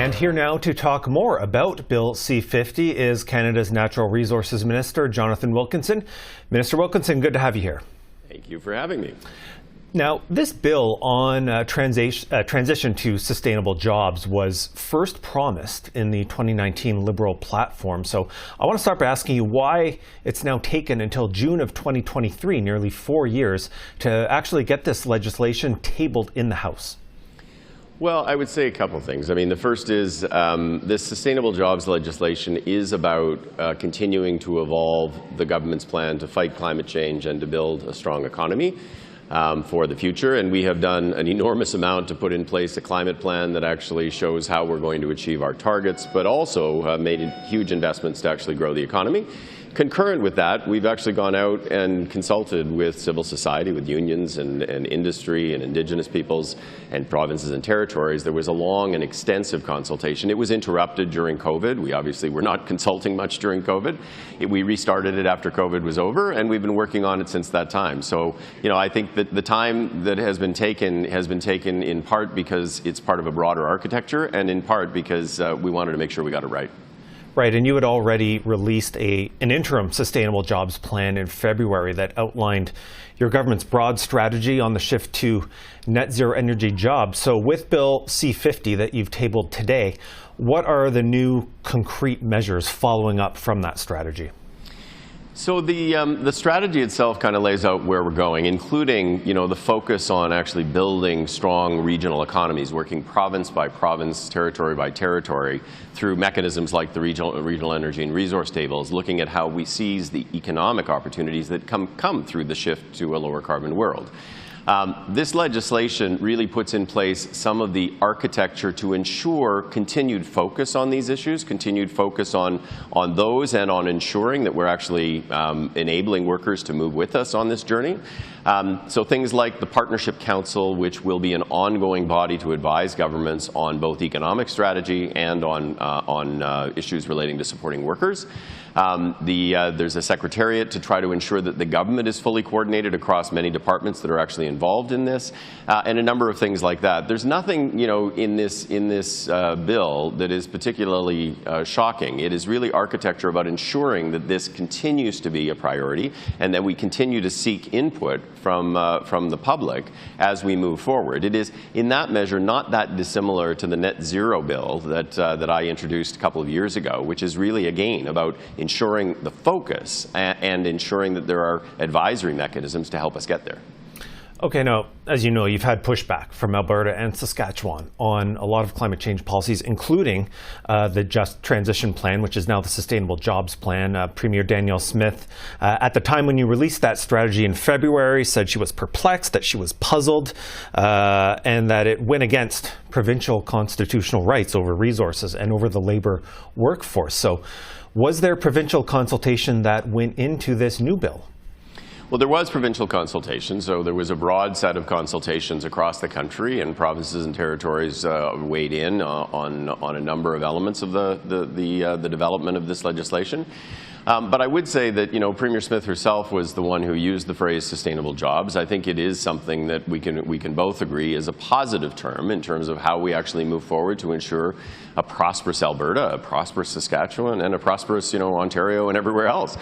And here now to talk more about Bill C-50 is Canada's Natural Resources Minister Jonathan Wilkinson. Minister Wilkinson, good to have you here. Thank you for having me. Now, this bill on transition to sustainable jobs was first promised in the 2019 Liberal platform. So I want to start by asking you why it's now taken until June of 2023, nearly 4 years, to actually get this legislation tabled in the House. Well, I would say a couple of things. I mean, the first is this sustainable jobs legislation is about continuing to evolve the government's plan to fight climate change and to build a strong economy for the future. And we have done an enormous amount to put in place a climate plan that actually shows how we're going to achieve our targets, but also made huge investments to actually grow the economy. Concurrent with that, we've actually gone out and consulted with civil society, with unions and industry and Indigenous peoples and provinces and territories. There was a long and extensive consultation. It was interrupted during COVID. We obviously were not consulting much during COVID. We restarted it after COVID was over, and we've been working on it since that time. So, you know, I think that the time that has been taken in part because it's part of a broader architecture, and in part because we wanted to make sure we got it right. Right, and you had already released an interim sustainable jobs plan in February that outlined your government's broad strategy on the shift to net zero energy jobs. So with Bill C-50 that you've tabled today, what are the new concrete measures following up from that strategy? So the strategy itself kind of lays out where we're going, including, you know, the focus on actually building strong regional economies, working province by province, territory by territory, through mechanisms like the regional energy and resource tables, looking at how we seize the economic opportunities that come through the shift to a lower carbon world. This legislation really puts in place some of the architecture to ensure continued focus on these issues, continued focus on those, and on ensuring that we're actually enabling workers to move with us on this journey. So things like the Partnership Council, which will be an ongoing body to advise governments on both economic strategy and on issues relating to supporting workers. There's a secretariat to try to ensure that the government is fully coordinated across many departments that are actually involved in this, and a number of things like that. There's nothing, you know, in this bill that is particularly shocking. It is really architecture about ensuring that this continues to be a priority and that we continue to seek input from the public as we move forward. It is, in that measure, not that dissimilar to the net zero bill that I introduced a couple of years ago, which is really, again, about ensuring the focus and ensuring that there are advisory mechanisms to help us get there. Okay, now, as you know, you've had pushback from Alberta and Saskatchewan on a lot of climate change policies, including the Just Transition Plan, which is now the Sustainable Jobs Plan. Premier Danielle Smith, at the time when you released that strategy in February, said she was perplexed, that she was puzzled, and that it went against provincial constitutional rights over resources and over the labour workforce. So was there provincial consultation that went into this new bill? Well, there was provincial consultation, so there was a broad set of consultations across the country, and provinces and territories weighed in on a number of elements of the development of this legislation. But I would say that, you know, Premier Smith herself was the one who used the phrase sustainable jobs. I think it is something that we can both agree is a positive term in terms of how we actually move forward to ensure a prosperous Alberta, a prosperous Saskatchewan, and a prosperous, you know, Ontario and everywhere else.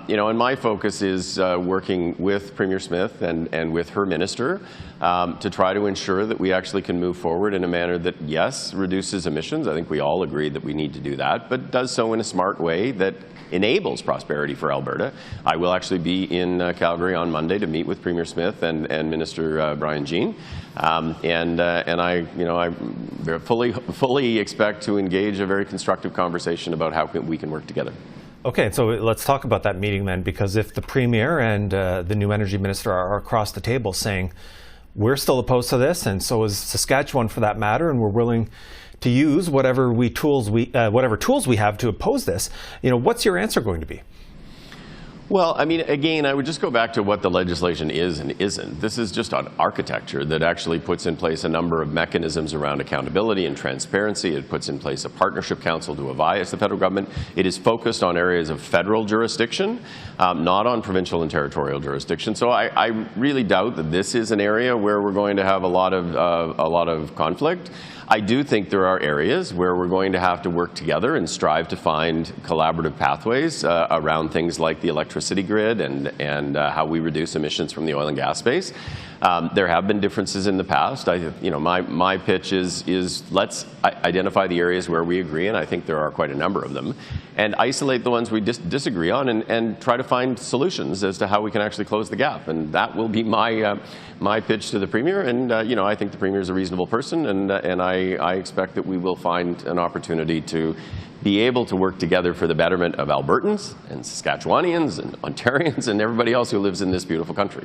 You know, and my focus is working with Premier Smith and with her minister to try to ensure that we actually can move forward in a manner that, yes, reduces emissions. I think we all agree that we need to do that, but does so in a smart way that enables prosperity for Alberta. I will actually be in Calgary on Monday to meet with Premier Smith and Minister Brian Jean, and I, you know, I fully expect to engage a very constructive conversation about how we can work together. Okay, so let's talk about that meeting then, because if the Premier and the new Energy Minister are across the table saying we're still opposed to this, and so is Saskatchewan for that matter, and we're willing to use whatever tools we have to oppose this, you know, what's your answer going to be? Well, I mean, again, I would just go back to what the legislation is and isn't. This is just an architecture that actually puts in place a number of mechanisms around accountability and transparency. It puts in place a partnership council to advise the federal government. It is focused on areas of federal jurisdiction, not on provincial and territorial jurisdiction. So I really doubt that this is an area where we're going to have a lot of conflict. I do think there are areas where we're going to have to work together and strive to find collaborative pathways around things like the electricity grid and how we reduce emissions from the oil and gas space. There have been differences in the past. My pitch is let's identify the areas where we agree, and I think there are quite a number of them, and isolate the ones we disagree on and try to find solutions as to how we can actually close the gap. And that will be my pitch to the Premier. And I think the Premier is a reasonable person, and I expect that we will find an opportunity to be able to work together for the betterment of Albertans and Saskatchewanians and Ontarians and everybody else who lives in this beautiful country.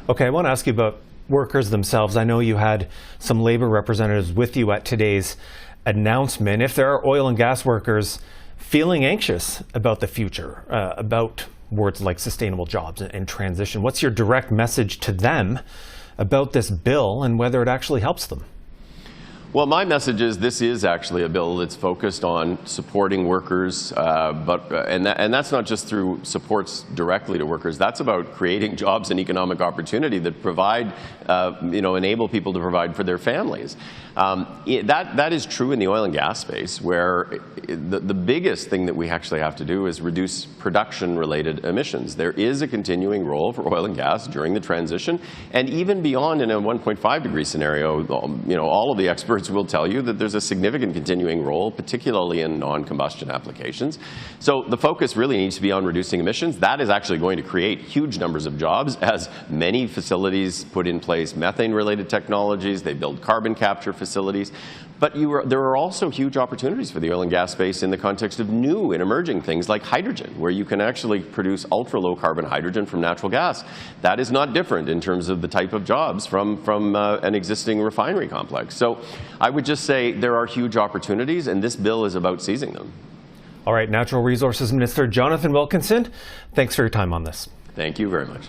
Okay, I want to ask you about workers themselves. I know you had some labor representatives with you at today's announcement. If there are oil and gas workers feeling anxious about the future, about words like sustainable jobs and transition, what's your direct message to them about this bill and whether it actually helps them? Well, my message is this is actually a bill that's focused on supporting workers, and that's not just through supports directly to workers. That's about creating jobs and economic opportunity that provide, enable people to provide for their families. That is true in the oil and gas space, where the biggest thing that we actually have to do is reduce production-related emissions. There is a continuing role for oil and gas during the transition, and even beyond in a 1.5 degree scenario, all of the experts will tell you that there's a significant continuing role, particularly in non-combustion applications. So the focus really needs to be on reducing emissions. That is actually going to create huge numbers of jobs as many facilities put in place methane-related technologies, they build carbon capture facilities. But there are also huge opportunities for the oil and gas space in the context of new and emerging things like hydrogen, where you can actually produce ultra-low carbon hydrogen from natural gas. That is not different in terms of the type of jobs from an existing refinery complex. So I would just say there are huge opportunities, and this bill is about seizing them. All right, Natural Resources Minister Jonathan Wilkinson, thanks for your time on this. Thank you very much.